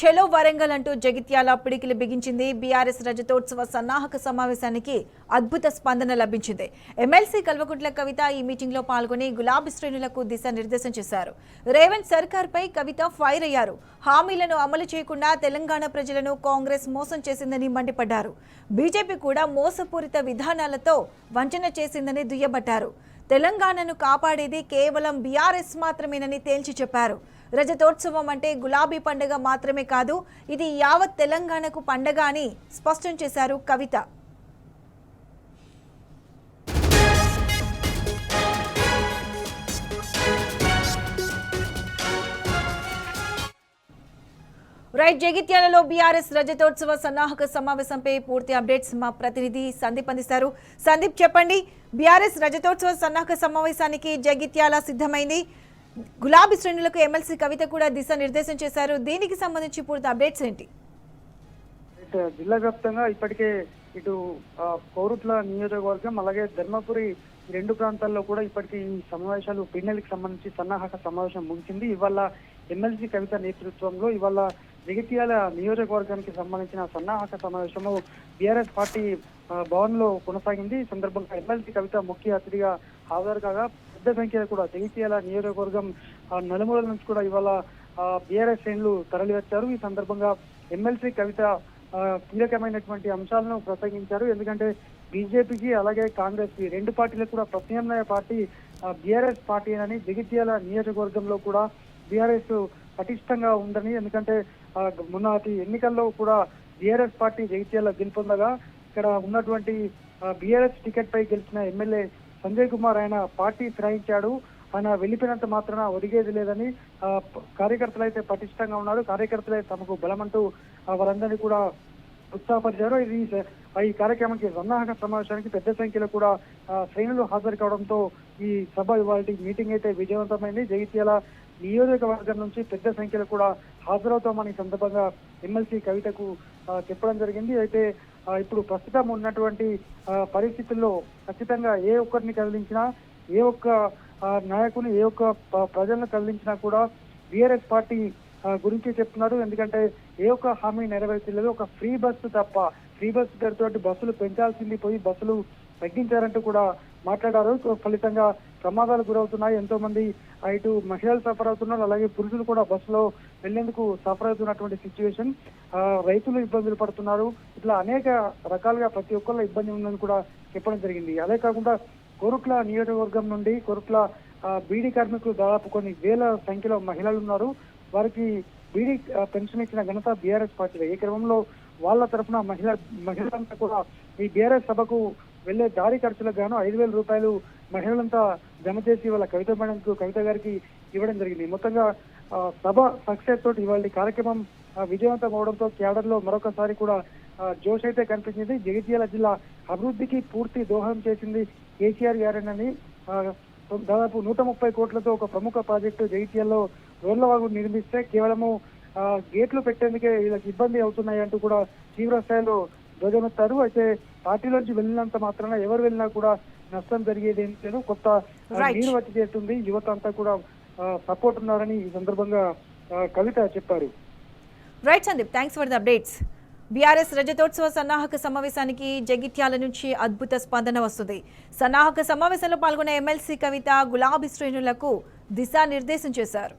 చెలో వరంగల్ అంటూ జగిత్యాల పిడికిలి బిగించింది. బీఆర్ఎస్ రజతోత్సవ సన్నాహక సమావేశానికి అద్భుత స్పందన లభించింది. ఎమ్మెల్సీ కల్వకుంట్ల కవిత ఈ మీటింగ్ లో పాల్గొని గులాబీ శ్రేణులకు దిశానిర్దేశం చేశారు. రేవంత్ సర్కార్ పై కవిత ఫైర్ అయ్యారు. హామీలను అమలు చేయకుండా తెలంగాణ ప్రజలను కాంగ్రెస్ మోసం చేసిందని మండిపడ్డారు. బీజేపీ కూడా మోసపూరిత విధానాలతో వంచన చేసిందని దుయ్యబట్టారు. తెలంగాణను కాపాడేది కేవలం బీఆర్ఎస్ మాత్రమేనని తేల్చి చెప్పారు. రజతోత్సవం అంటే గులాబీ పండుగ మాత్రమే కాదు, ఇది యావత్ తెలంగాణకు పండుగ అని స్పష్టం చేశారు కవిత. జగిత్యాలలో బీఆర్ఎస్ రజతోత్సవ సన్నాహక సమావేశంపై పూర్తి అప్డేట్స్ మా ప్రతినిధి సందీప్ అందిస్తారు. సందీప్, చెప్పండి, బీఆర్ఎస్ రజతోత్సవ సన్నాహక సమావేశానికి జగిత్యాల సిద్ధమైంది. గులాబీ శ్రేణులకు ఎమ్మెల్సీ కవిత కూడా దిశానిర్దేశం చేశారు. దీనికి సంబంధించి పూర్తి అప్డేట్స్ ఏంటి? జిల్లా వ్యాప్తంగా ఇప్పటికే ఇటు కోరుట్ల నియోజకవర్గం అలాగే ధర్మపురి రెండు ప్రాంతాల్లో కూడా ఇప్పటికీ ఈ సమావేశాలు పిన్నెలకి సంబంధించి సన్నాహక సమావేశం ముగిసింది. ఇవాళ ఎమ్మెల్సీ కవిత నేతృత్వంలో ఇవాళ జగిత్యాల నియోజకవర్గానికి సంబంధించిన సన్నాహక సమావేశము బీఆర్ఎస్ పార్టీ భవన్ లో కొనసాగింది. ఈ సందర్భంగా ఎమ్మెల్సీ కవిత ముఖ్య అతిథిగా హాజరు కాగా పెద్ద సంఖ్యలో కూడా జగిత్యాల నియోజకవర్గం నలుమూలల నుంచి కూడా ఇవాళ బీఆర్ఎస్ శ్రేణులు తరలి వచ్చారు. ఈ సందర్భంగా ఎమ్మెల్సీ కవిత కీలకమైనటువంటి అంశాలను ప్రసంగించారు. ఎందుకంటే బీజేపీకి అలాగే కాంగ్రెస్ కి రెండు పార్టీలకు కూడా ప్రత్యామ్నాయ పార్టీ బీఆర్ఎస్ పార్టీ అని జగిత్యాల నియోజకవర్గంలో కూడా బీఆర్ఎస్ పటిష్టంగా ఉందని, ఎందుకంటే మొన్నటి ఎన్నికల్లో కూడా బీఆర్ఎస్ పార్టీ జగిత్యాల గెలుపొందగా ఇక్కడ ఉన్నటువంటి బీఆర్ఎస్ టికెట్ పై గెలిచిన ఎమ్మెల్యే సంజయ్ కుమార్ ఆయన పార్టీ ఫిరాయించాడు, ఆయన వెళ్ళిపోయినంత మాత్రాన ఒరిగేది లేదని కార్యకర్తలు అయితే పటిష్టంగా ఉన్నారు. కార్యకర్తలే తమకు బలమంటూ వారందరినీ కూడా ఉత్సాహపరిచారు. ఈ కార్యక్రమానికి సన్నాహక సమావేశానికి పెద్ద సంఖ్యలో కూడా శ్రేణులు హాజరు కావడంతో ఈ సభ ఇవాళ మీటింగ్ అయితే విజయవంతమైంది. జగిత్యాల నియోజకవర్గం నుంచి పెద్ద సంఖ్యలో కూడా హాజరవుతామని సందర్భంగా ఎమ్మెల్సీ కవితకు చెప్పడం జరిగింది. అయితే ఇప్పుడు ప్రస్తుతం ఉన్నటువంటి పరిస్థితుల్లో ఖచ్చితంగా ఏ ఒక్కరిని కదిలించినా, ఏ ఒక్క నాయకుని, ఏ ఒక్క ప్రజలను కదిలించినా కూడా బీఆర్ఎస్ పార్టీ గురించి చెప్తున్నారు. ఎందుకంటే ఏ ఒక్క హామీ నెరవేర్చలేదు. ఒక ఫ్రీ బస్సు తప్ప, ఫ్రీ బస్సు పేరుతో బస్సులు పెంచాల్సింది పోయి బస్సులు తగ్గించారంటూ కూడా మాట్లాడారు. ఫలితంగా ప్రమాదాలు గురవుతున్నాయి. ఎంతో మంది ఇటు మహిళలు సఫర్ అవుతున్నారు, అలాగే పురుషులు కూడా బస్సులో వెళ్లేందుకు సఫర్ అవుతున్నటువంటి సిచ్యువేషన్. రైతులు ఇబ్బందులు పడుతున్నారు. ఇట్లా అనేక రకాలుగా ప్రతి ఒక్కళ్ళ ఇబ్బంది ఉందని కూడా చెప్పడం జరిగింది. అదే కాకుండా కోరుట్ల నియోజకవర్గం నుండి కోరుట్ల బీడీ కార్మికులు దాదాపు కొన్ని వేల సంఖ్యలో మహిళలు ఉన్నారు. వారికి బీడీ పెన్షన్ ఇచ్చిన ఘనత బీఆర్ఎస్ పార్టీ. ఈ క్రమంలో వాళ్ళ తరఫున మహిళలంతా కూడా ఈ బీఆర్ఎస్ సభకు వెళ్లే దారి ఖర్చులకు గాను 5,000 రూపాయలు మహిళలంతా జమ చేసి వాళ్ళ కవిత గారికి ఇవ్వడం జరిగింది. మొత్తంగా సభ సక్సెస్ తోటి ఇవాళ కార్యక్రమం విజయవంతం అవడంతో క్యాడర్ లో మరొకసారి కూడా జోష్ అయితే కనిపించింది. జగిత్యాల జిల్లా అభివృద్ధికి పూర్తి దోహదం చేసింది కేసీఆర్ గారేనని, దాదాపు 130 కోట్లతో ఒక ప్రముఖ ప్రాజెక్టు జగిత్యాలలో రోడ్లవాగు నిర్మిస్తే కేవలము గేట్లు పెట్టేందుకే వీళ్ళకి ఇబ్బంది అవుతున్నాయి అంటూ కూడా తీవ్ర స్థాయిలో ధ్వజమెత్తారు. అయితే పార్టీలోంచి వెళ్ళినంత మాత్రాన ఎవరు వెళ్ళినా కూడా నష్టం జరిగేది ఏం లేదు. కొత్త నీరు వచ్చి చేస్తుంది. యువత అంతా కూడా సపోర్ట్ ఉన్నారని ఈ సందర్భంగా కవిత చెప్పారు. Right Sandeep, thanks for the updates. BRS రజతోత్సవ సన్నాహక సమావేశానికి జగిత్యాల నుంచి అద్భుత స్పందన వస్తుంది. సన్నాహక సమావేశంలో పాల్గొన్న ఎమ్మెల్సీ కవిత గులాబీ శ్రేణులకు దిశానిర్దేశం చేశారు.